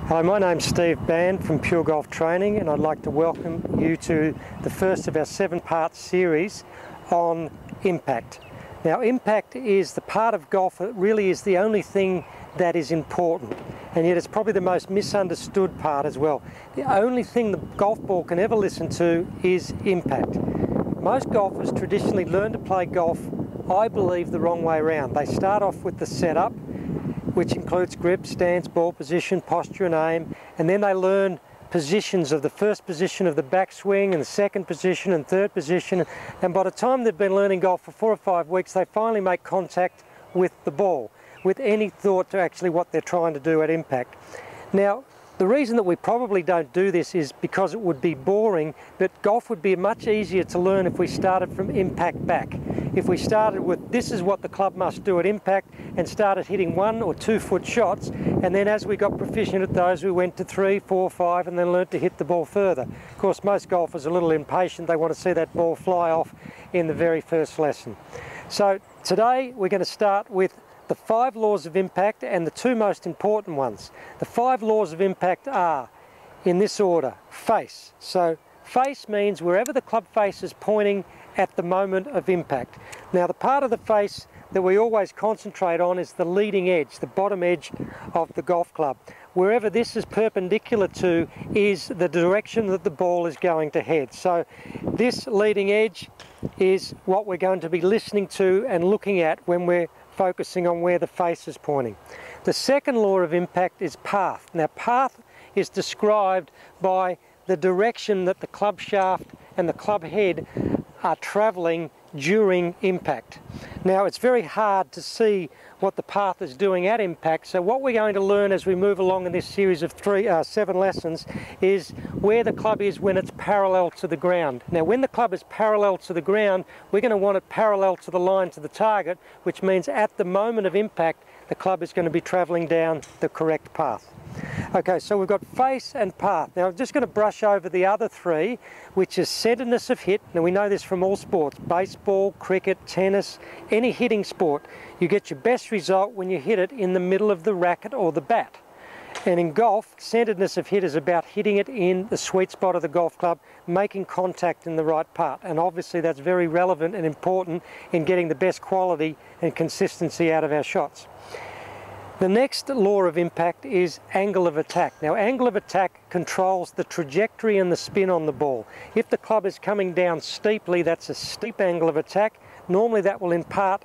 Hello, my name's Steve Band from Pure Golf Training, and I'd like to welcome you to the first of our 7-part series on impact. Now, impact is the part of golf that really is the only thing that is important, and yet it's probably the most misunderstood part as well. The only thing the golf ball can ever listen to is impact. Most golfers traditionally learn to play golf, I believe, the wrong way around. They start off with the setup, which includes grip, stance, ball position, posture and aim, and then they learn positions of the first position of the backswing and the second position and third position, and by the time they've been learning golf for 4 or 5 weeks, they finally make contact with the ball, with any thought to actually what they're trying to do at impact. Now, the reason that we probably don't do this is because it would be boring, but golf would be much easier to learn if we started from impact back. If we started with this is what the club must do at impact and started hitting 1 or 2 foot shots, and then as we got proficient at those we went to 3, 4, 5 and then learned to hit the ball further. Of course, most golfers are a little impatient. They want to see that ball fly off in the very first lesson. So today we're going to start with the 5 laws of impact and the 2 most important ones. The 5 laws of impact are, in this order, face. So face means wherever the club face is pointing at the moment of impact. Now, the part of the face that we always concentrate on is the leading edge, the bottom edge of the golf club. Wherever this is perpendicular to is the direction that the ball is going to head. So this leading edge is what we're going to be listening to and looking at when we're focusing on where the face is pointing. The second law of impact is path. Now, path is described by the direction that the club shaft and the club head are travelling during impact. Now, it's very hard to see what the path is doing at impact, so what we're going to learn as we move along in this series of 7 lessons is where the club is when it's parallel to the ground. Now, when the club is parallel to the ground, we're going to want it parallel to the line to the target, which means at the moment of impact, the club is going to be travelling down the correct path. Okay, so we've got face and path. Now I'm just going to brush over the other 3, which is centeredness of hit. Now we know this from all sports, baseball, cricket, tennis, any hitting sport. You get your best result when you hit it in the middle of the racket or the bat. And in golf, centeredness of hit is about hitting it in the sweet spot of the golf club, making contact in the right part. And obviously that's very relevant and important in getting the best quality and consistency out of our shots. The next law of impact is angle of attack. Now, angle of attack controls the trajectory and the spin on the ball. If the club is coming down steeply, that's a steep angle of attack. Normally that will impart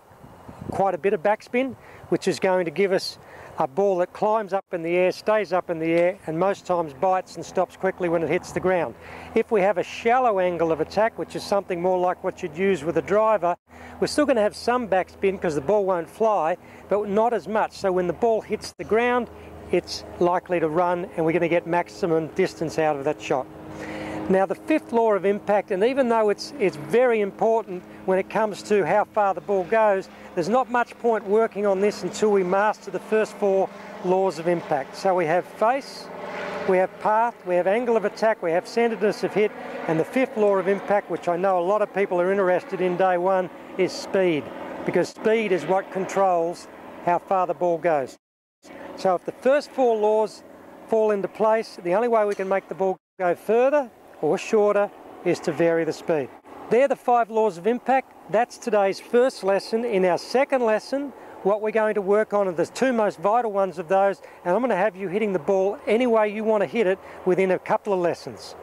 quite a bit of backspin, which is going to give us a ball that climbs up in the air, stays up in the air, and most times bites and stops quickly when it hits the ground. If we have a shallow angle of attack, which is something more like what you'd use with a driver, we're still going to have some backspin because the ball won't fly, but not as much. So when the ball hits the ground, it's likely to run and we're going to get maximum distance out of that shot. Now, the 5th law of impact, and even though it's very important when it comes to how far the ball goes, there's not much point working on this until we master the first 4 laws of impact. So we have face, we have path, we have angle of attack, we have centeredness of hit, and the 5th law of impact, which I know a lot of people are interested in day one, is speed, because speed is what controls how far the ball goes. So if the first 4 laws fall into place, the only way we can make the ball go further or shorter is to vary the speed. They're the 5 laws of impact. That's today's first lesson. In our second lesson, what we're going to work on are the 2 most vital ones of those, and I'm going to have you hitting the ball any way you want to hit it within a couple of lessons.